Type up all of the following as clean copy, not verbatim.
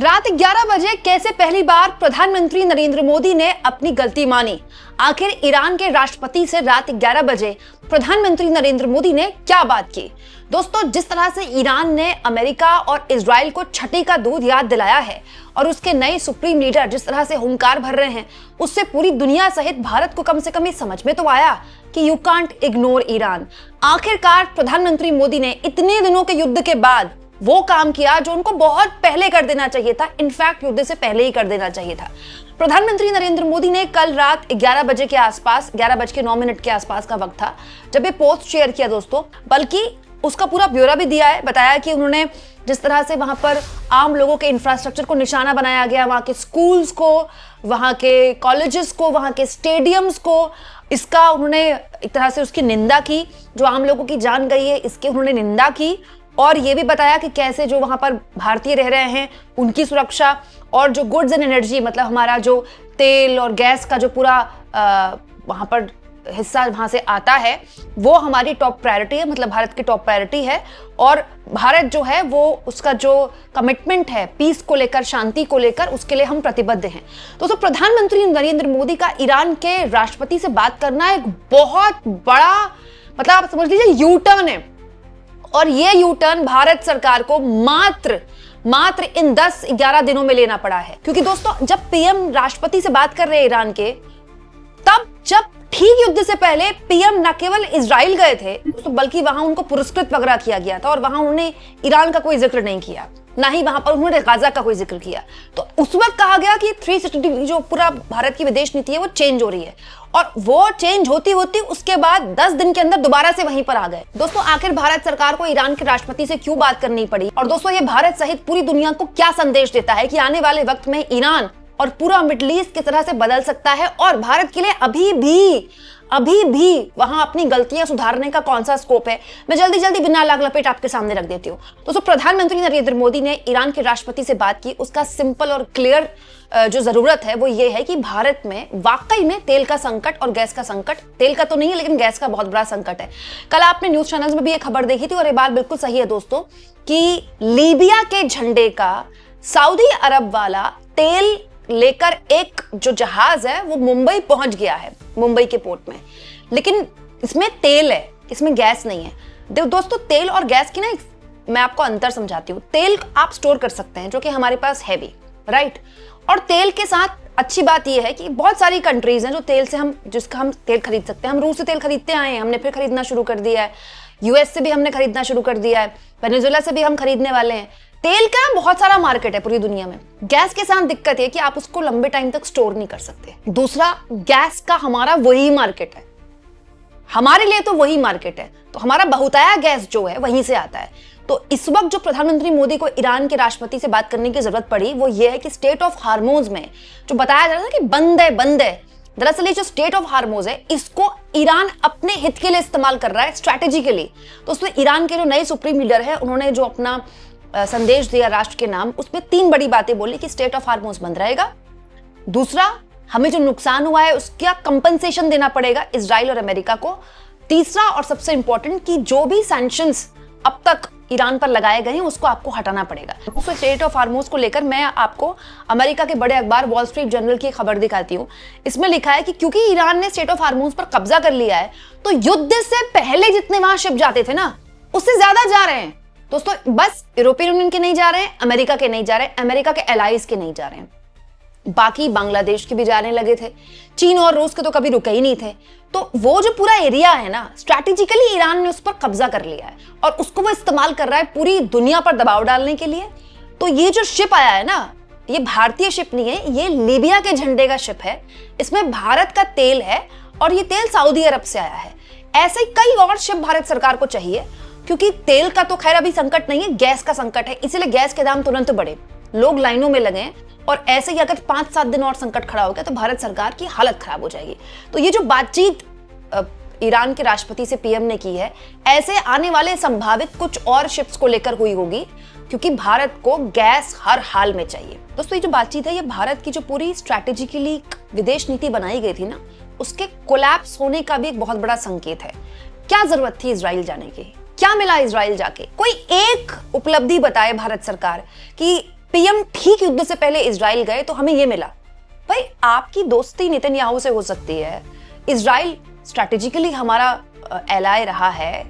रात 11 बजे कैसे पहली बार प्रधानमंत्री नरेंद्र मोदी ने अपनी गलती मानी। आखिर ईरान के राष्ट्रपति से रात 11 बजे प्रधानमंत्री नरेंद्र मोदी ने क्या बात की। दोस्तों, जिस तरह से ईरान ने अमेरिका और इजराइल को छठी का दूध याद दिलाया है और उसके नए सुप्रीम लीडर जिस तरह से हुंकार भर रहे हैं, उससे पूरी दुनिया सहित भारत को कम से कम ये समझ में तो आया कि यू कांट इग्नोर ईरान। आखिरकार प्रधानमंत्री मोदी ने इतने दिनों के युद्ध के बाद वो काम किया जो उनको बहुत पहले कर देना चाहिए था। इनफैक्ट युद्ध से पहले ही कर देना चाहिए था। प्रधानमंत्री नरेंद्र मोदी ने कल रात 11 बजे के आसपास, 11:09 के आसपास का वक्त था जब ये पोस्ट शेयर किया दोस्तों, बल्कि उसका पूरा ब्यौरा भी दिया है। बताया कि उन्होंने जिस तरह से वहां पर आम लोगों के इंफ्रास्ट्रक्चर को निशाना बनाया गया, वहां के स्कूल्स को, वहां के कॉलेजेस को, वहां के स्टेडियम्स को, इसका उन्होंने एक तरह से उसकी निंदा की। जो आम लोगों की जान गई है इसकी उन्होंने निंदा की और ये भी बताया कि कैसे जो वहां पर भारतीय रह रहे हैं उनकी सुरक्षा और जो गुड्स एंड एनर्जी, मतलब हमारा जो तेल और गैस का जो पूरा वहां पर हिस्सा वहां से आता है, वो हमारी टॉप प्रायोरिटी है, मतलब भारत की टॉप प्रायोरिटी है। और भारत जो है वो उसका जो कमिटमेंट है पीस को लेकर, शांति को लेकर, उसके लिए हम प्रतिबद्ध हैं। तो प्रधानमंत्री नरेंद्र मोदी का ईरान के राष्ट्रपति से बात करना एक बहुत बड़ा, मतलब आप समझ लीजिए, यू टर्न है। और ये यू टर्न भारत सरकार को मात्र इन 10-11 दिनों में लेना पड़ा है। क्योंकि दोस्तों, जब पीएम राष्ट्रपति से बात कर रहे हैं ईरान के, तब जब ठीक युद्ध से पहले पीएम न केवल इजराइल गए थे, तो बल्कि वहां उनको पुरस्कृत वगैरह किया गया था और वहां उन्होंने ईरान का कोई जिक्र नहीं किया, ना ही वहां पर उन्होंने गाजा का कोई जिक्र किया। तो उस वक्त कहा गया कि 360 डिग्री जो पूरा भारत की विदेश नीति है वो चेंज हो रही है, और वो चेंज होती होती उसके बाद 10 दिन के अंदर दोबारा से वहीं पर आ गए। दोस्तों, आखिर भारत सरकार को ईरान के राष्ट्रपति से क्यों बात करनी पड़ी, और दोस्तों ये भारत सहित पूरी दुनिया को क्या संदेश देता है कि आने वाले वक्त में ईरान और पूरा मिडिल ईस्ट किस तरह से बदल सकता है, और भारत के लिए अभी भी वहां अपनी गलतियां सुधारने का कौन सा स्कोप है, मैं जल्दी बिना लाग लपेट आपके सामने रख देती हूँ। दोस्तों, प्रधानमंत्री नरेंद्र मोदी ने ईरान के राष्ट्रपति से बात की। उसका सिंपल और क्लियर जो जरूरत है वो ये है कि भारत में वाकई में तेल का संकट और गैस का संकट, तेल का तो नहीं है लेकिन गैस का बहुत बड़ा संकट है। कल आपने न्यूज चैनल्स में भी ये खबर देखी थी और ये बात बिल्कुल सही है दोस्तों, कि लीबिया के झंडे का सऊदी अरब वाला तेल लेकर एक जो जहाज है वो मुंबई पहुंच गया है, मुंबई के पोर्ट में। लेकिन इसमें तेल है, इसमें गैस नहीं है। दोस्तों, तेल और गैस की ना मैं आपको अंतर समझाती हूँ। तेल आप स्टोर कर सकते हैं जो कि हमारे पास है भी, राइट। और तेल के साथ अच्छी बात यह है कि बहुत सारी कंट्रीज हैं जो तेल से जिसका हम तेल खरीद सकते हैं। हम रूस से तेल खरीदते आए हैं, हमने फिर खरीदना शुरू कर दिया है। यूएस से भी हमने खरीदना शुरू कर दिया है, वेनेजुएला से भी हम खरीदने वाले हैं। तेल का बहुत सारा मार्केट है पूरी दुनिया में। गैस के साथ दिक्कत है कि आप उसको लंबे टाइम तक स्टोर नहीं कर सकते। दूसरा, गैस का हमारा वही मार्केट है, हमारे लिए तो वही मार्केट है, तो हमारा बहुतायत गैस जो है वहीं से आता है। तो इस वक्त जो प्रधानमंत्री मोदी को ईरान के राष्ट्रपति से बात करने की जरूरत पड़ी वो ये है कि स्टेट ऑफ हार्मोज में जो बताया जा रहा था कि बंद है, दरअसल ये जो स्टेट ऑफ हार्मोज है इसको ईरान अपने हित के लिए इस्तेमाल कर रहा है, स्ट्रैटेजी के लिए। तो उसमें ईरान के जो नए सुप्रीम लीडर है उन्होंने जो अपना संदेश दिया राष्ट्र के नाम, उसमें 3 बड़ी बातें बोली कि स्टेट ऑफ हार्मोज बंद रहेगा। दूसरा, हमें जो नुकसान हुआ है उसका कंपनसेशन देना पड़ेगा इजराइल और अमेरिका को। तीसरा और सबसे इंपॉर्टेंट कि जो भी सैंक्शंस अब तक ईरान पर लगाए गए हैं उसको आपको हटाना पड़ेगा। तो स्टेट ऑफ हार्मोज को लेकर मैं आपको अमेरिका के बड़े अखबार वॉल स्ट्रीट जर्नल की खबर दिखाती हूँ। इसमें लिखा है कि क्योंकि ईरान ने स्टेट ऑफ हार्मोज पर कब्जा कर लिया है तो युद्ध से पहले जितने वहां शिप जाते थे ना उससे ज्यादा जा रहे हैं। दोस्तों, बस यूरोपियन यूनियन के नहीं जा रहे हैं, अमेरिका के नहीं जा रहे हैं, अमेरिका के एलाइज के नहीं जा रहे हैं, बाकी बांग्लादेश के भी जाने लगे थे, चीन और रूस के तो कभी रुके ही नहीं थे। तो वो जो पूरा एरिया है ना, स्ट्रैटेजिकली ईरान ने उस पर कब्जा कर लिया है और उसको वो इस्तेमाल कर रहा है पूरी दुनिया पर दबाव डालने के लिए। तो ये जो शिप आया है ना, ये भारतीय शिप नहीं है, ये लीबिया के झंडे का शिप है। इसमें भारत का तेल है और ये तेल सऊदी अरब से आया है। ऐसे कई और शिप भारत सरकार को चाहिए, क्योंकि तेल का तो खैर अभी संकट नहीं है, गैस का संकट है, इसीलिए गैस के दाम तुरंत बढ़े, लोग लाइनों में लगे। और ऐसे ही अगर 5-7 दिन और संकट खड़ा हो गया तो भारत सरकार की हालत खराब हो जाएगी। तो ये जो बातचीत ईरान के राष्ट्रपति से पीएम ने की है, ऐसे आने वाले संभावित कुछ और शिप्स को लेकर हुई होगी, क्योंकि भारत को गैस हर हाल में चाहिए। दोस्तों, ये जो बातचीत है ये भारत की जो पूरी स्ट्रैटेजिकली विदेश नीति बनाई गई थी ना, उसके कोलैप्स होने का भी एक बहुत बड़ा संकेत है। क्या जरूरत थी इजराइल जाने की, क्या मिला इजराइल जाके? कोई एक उपलब्धि बताए भारत सरकार कि पीएम ठीक युद्ध से पहले इजराइल गए तो हमें ये मिला। भाई आपकी दोस्ती नेतन्याहू से हो सकती है, इजराइल स्ट्रैटेजिकली हमारा एलाय रहा है,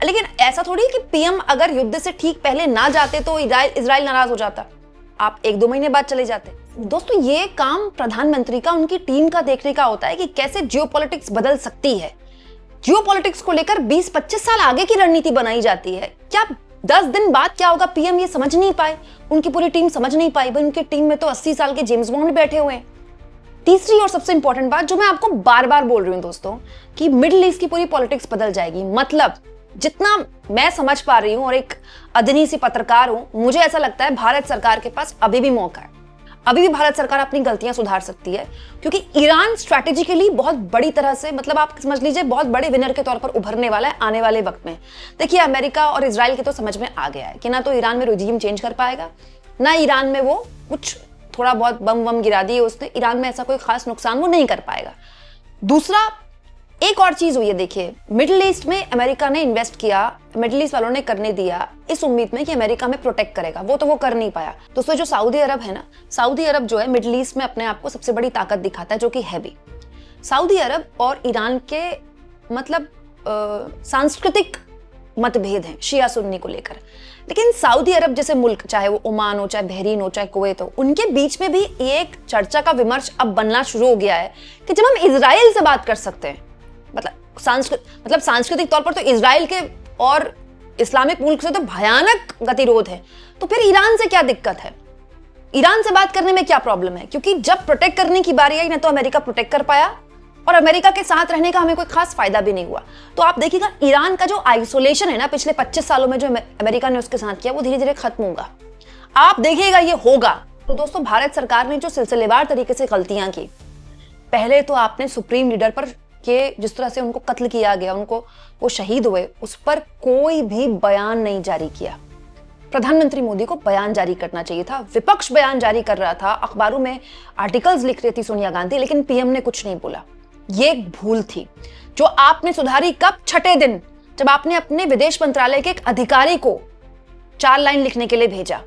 लेकिन ऐसा थोड़ी कि पीएम अगर युद्ध से ठीक पहले ना जाते तो इजराइल नाराज हो जाता, आप 1-2 महीने बाद चले जाते। दोस्तों ये काम प्रधानमंत्री का, उनकी टीम का देखने का होता है कि कैसे जियोपॉलिटिक्स बदल सकती है। जियोपॉलिटिक्स को लेकर 20-25 साल आगे की रणनीति बनाई जाती है। क्या 10 दिन बाद क्या होगा पीएम ये समझ नहीं पाए, उनकी पूरी टीम समझ नहीं पाई। भाई उनकी टीम में तो 80 साल के जेम्स बॉन्ड बैठे हुए हैं। तीसरी और सबसे इंपॉर्टेंट बात जो मैं आपको बार बार बोल रही हूं दोस्तों, कि मिडिल ईस्ट की पूरी पॉलिटिक्स बदल जाएगी। मतलब जितना मैं समझ पा रही हूं और एक अदनी सी पत्रकार हूं, मुझे ऐसा लगता है भारत सरकार के पास अभी भी मौका है। अभी भी भारत सरकार अपनी गलतियां सुधार सकती है, क्योंकि ईरान स्ट्रैटेजिकली बहुत बड़ी तरह से, मतलब आप समझ लीजिए बहुत बड़े विनर के तौर पर उभरने वाला है आने वाले वक्त में। देखिए अमेरिका और इजराइल के तो समझ में आ गया है कि ना तो ईरान में रेजिम चेंज कर पाएगा, ना ईरान में वो कुछ थोड़ा बहुत बम वम गिरा दिए उसने, ईरान में ऐसा कोई खास नुकसान वो नहीं कर पाएगा। दूसरा एक और चीज हुई है, देखिए मिडिल ईस्ट में अमेरिका ने इन्वेस्ट किया, मिडिल ईस्ट वालों ने करने दिया इस उम्मीद में कि अमेरिका में प्रोटेक्ट करेगा, वो तो वो कर नहीं पाया। दोस्तों जो सऊदी अरब है ना, सऊदी अरब जो है मिडिल ईस्ट में अपने आप को सबसे बड़ी ताकत दिखाता है, जो कि है भी। सऊदी अरब और ईरान के मतलब सांस्कृतिक मतभेद हैं शिया सुन्नी को लेकर, लेकिन सऊदी अरब जैसे मुल्क, चाहे वो ओमान हो, चाहे बहरीन हो, चाहे कुवैत हो, उनके बीच में भी एक चर्चा का विमर्श अब बनना शुरू हो गया है कि जब हम इजराइल से बात कर सकते हैं, मतलब सांस्कृतिक तौर पर तो इजराइल के और इस्लामिक मुल्क से तो भयानक गतिरोध है, तो फिर ईरान से क्या दिक्कत है, ईरान से बात करने में क्या प्रॉब्लम है? क्योंकि जब प्रोटेक्ट करने की बारी आई ना तो अमेरिका प्रोटेक्ट कर पाया, और अमेरिका के साथ रहने का हमें कोई खास फायदा भी नहीं हुआ। तो आप देखिएगा ईरान का जो आइसोलेशन है ना पिछले 25 सालों में जो अमेरिका ने उसके साथ किया, वो धीरे धीरे खत्म होगा, आप देखिएगा ये होगा। तो दोस्तों भारत सरकार ने जो सिलसिलेवार तरीके से गलतियां की, पहले तो आपने सुप्रीम लीडर पर के जिस तरह से उनको कत्ल किया गया, उनको वो शहीद हुए, उस पर कोई भी बयान नहीं जारी किया। प्रधानमंत्री मोदी को बयान जारी करना चाहिए था, विपक्ष बयान जारी कर रहा था, अखबारों में आर्टिकल्स लिख रही थी सोनिया गांधी, लेकिन पीएम ने कुछ नहीं बोला। ये एक भूल थी जो आपने सुधारी कब? 6ठे दिन, जब आपने अपने विदेश मंत्रालय के एक अधिकारी को 4 लाइन लिखने के लिए भेजा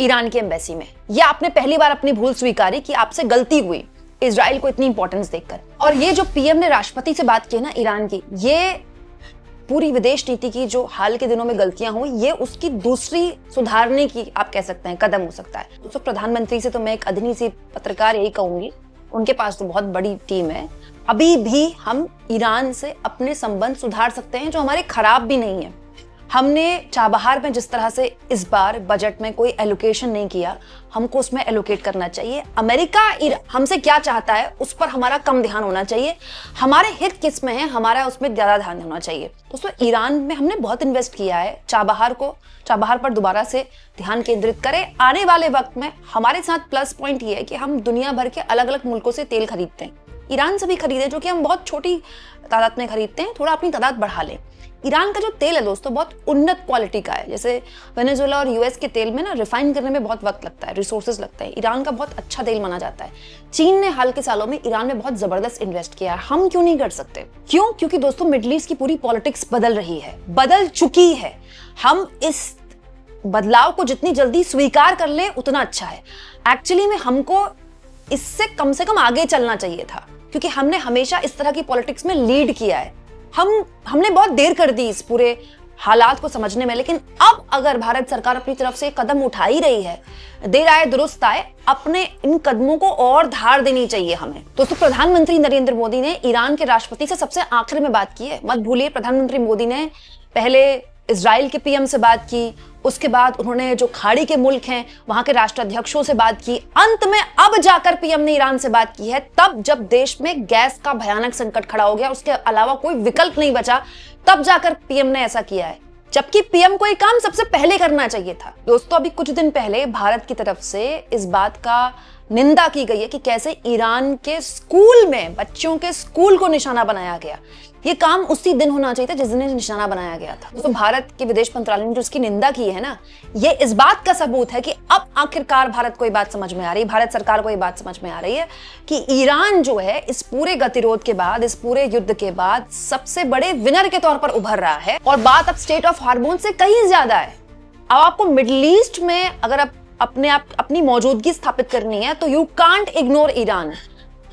ईरान की एम्बेसी में। यह आपने पहली बार अपनी भूल स्वीकारी कि आपसे गलती हुई इजराइल को इतनी इंपॉर्टेंस देकर। और ये जो पीएम ने राष्ट्रपति से बात की ना ईरान की, ये पूरी विदेश नीति की जो हाल के दिनों में गलतियां हुई, ये उसकी दूसरी सुधारने की आप कह सकते हैं कदम हो सकता है। तो प्रधानमंत्री से तो मैं एक अदनी सी पत्रकार यही कहूंगी, उनके पास तो बहुत बड़ी टीम है, अभी भी हम ईरान से अपने संबंध सुधार सकते हैं जो हमारे खराब भी नहीं है। हमने चाबहार में जिस तरह से इस बार बजट में कोई एलोकेशन नहीं किया, हमको उसमें एलोकेट करना चाहिए। अमेरिका हमसे क्या चाहता है उस पर हमारा कम ध्यान होना चाहिए, हमारे हित किस में है हमारा उसमें ज्यादा ध्यान होना चाहिए। दोस्तों ईरान में हमने बहुत इन्वेस्ट किया है, चाबहार पर दोबारा से ध्यान केंद्रित करें। आने वाले वक्त में हमारे साथ प्लस पॉइंट ये है कि हम दुनिया भर के अलग अलग मुल्कों से तेल खरीदते हैं, ईरान से भी खरीदें, जो कि हम बहुत छोटी तादाद में खरीदते हैं, थोड़ा अपनी तादाद बढ़ा लें। ईरान का जो तेल है दोस्तों बहुत उन्नत क्वालिटी का है, जैसे वेनेजुएला और यूएस के तेल में ना रिफाइन करने में बहुत वक्त लगता है, रिसोर्सेज लगता है, ईरान का बहुत अच्छा तेल माना जाता है। चीन ने हाल के सालों में ईरान में बहुत जबरदस्त इन्वेस्ट किया है, हम क्यों नहीं कर सकते? क्यों? क्योंकि दोस्तों मिडिल ईस्ट की पूरी पॉलिटिक्स बदल रही है, बदल चुकी है। हम इस बदलाव को जितनी जल्दी स्वीकार कर ले उतना अच्छा है। एक्चुअली में हमको इससे कम से कम आगे चलना चाहिए था, क्योंकि हमने हमेशा इस तरह की पॉलिटिक्स में लीड किया है। हमने बहुत देर कर दी इस पूरे हालात को समझने में, लेकिन अब अगर भारत सरकार अपनी तरफ से कदम उठा ही रही है, देर आए दुरुस्त आए, अपने इन कदमों को और धार देनी चाहिए हमें। दोस्तों प्रधानमंत्री नरेंद्र मोदी ने ईरान के राष्ट्रपति से सबसे आखिर में बात की है, मत भूलिए। प्रधानमंत्री मोदी ने पहले इजराइल के पीएम से बात की, उसके बाद उन्होंने जो खाड़ी के मुल्क हैं वहां के राष्ट्राध्यक्षों से बात की, अंत में अब जाकर पीएम ने ईरान से बात की है, तब जब देश में गैस का भयानक संकट खड़ा हो गया, उसके अलावा कोई विकल्प नहीं बचा, तब जाकर पीएम ने ऐसा किया है, जबकि पीएम को ये काम सबसे पहले करना चाहिए था। दोस्तों अभी कुछ दिन पहले भारत की तरफ से इस बात का निंदा की गई है कि कैसे ईरान के स्कूल में बच्चों के स्कूल को निशाना बनाया गया। ये काम उसी दिन होना चाहिए था जिस दिन निशाना बनाया गया था। तो भारत के विदेश मंत्रालय ने जो इसकी निंदा की है ना, ये इस बात का सबूत है कि अब आखिरकार भारत को ये बात समझ में आ रही है, भारत सरकार को ये बात समझ में आ रही है कि ईरान जो है इस पूरे गतिरोध के बाद, इस पूरे युद्ध के बाद सबसे बड़े विनर के तौर पर उभर रहा है, और बात अब स्टेट ऑफ हार्मोन से कहीं ज्यादा है। अब आपको मिडिल ईस्ट में अगर आप अपनी मौजूदगी स्थापित करनी है तो यू कांट इग्नोर ईरान।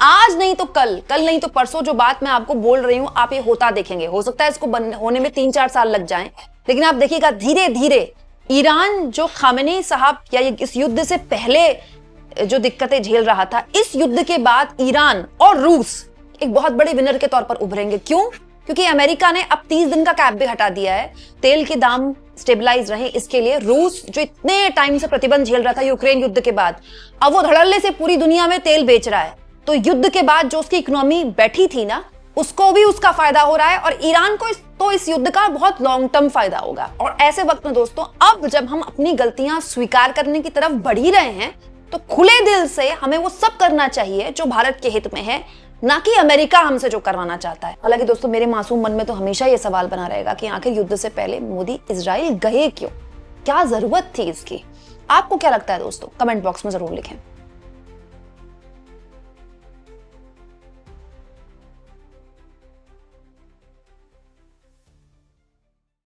आज नहीं तो कल, कल नहीं तो परसों जो बात मैं आपको बोल रही हूं आप ये होता देखेंगे। हो सकता है इसको होने में 3-4 साल लग जाएं, लेकिन आप देखिएगा धीरे धीरे ईरान जो खामेनी साहब या इस युद्ध से पहले जो दिक्कतें झेल रहा था, इस युद्ध के बाद ईरान और रूस एक बहुत बड़े विनर के तौर पर उभरेंगे। क्यों? क्योंकि अमेरिका ने अब 30 दिन का कैप भी हटा दिया है, तेल के दाम स्टेबलाइज रहे इसके लिए। रूस जो इतने टाइम से प्रतिबंध झेल रहा था यूक्रेन युद्ध के बाद, अब वो धड़ल्ले से पूरी दुनिया में तेल बेच रहा है। तो युद्ध के बाद जो उसकी इकोनॉमी बैठी थी ना, उसको भी उसका फायदा हो रहा है और ईरान को तो इस युद्ध का बहुत लॉन्ग टर्म फायदा होगा। और ऐसे वक्त में दोस्तों, अब जब हम अपनी गलतियां स्वीकार करने की तरफ बढ़ ही रहे हैं तो खुले दिल से हमें वो सब करना चाहिए जो भारत के हित में है, ना कि अमेरिका हमसे जो करवाना चाहता है। हालांकि दोस्तों मेरे मासूम मन में तो हमेशा ये सवाल बना रहेगा कि आखिर युद्ध से पहले मोदी इजराइल गए क्यों? क्या जरूरत थी इसकी? आपको क्या लगता है दोस्तों? कमेंट बॉक्स में जरूर लिखें।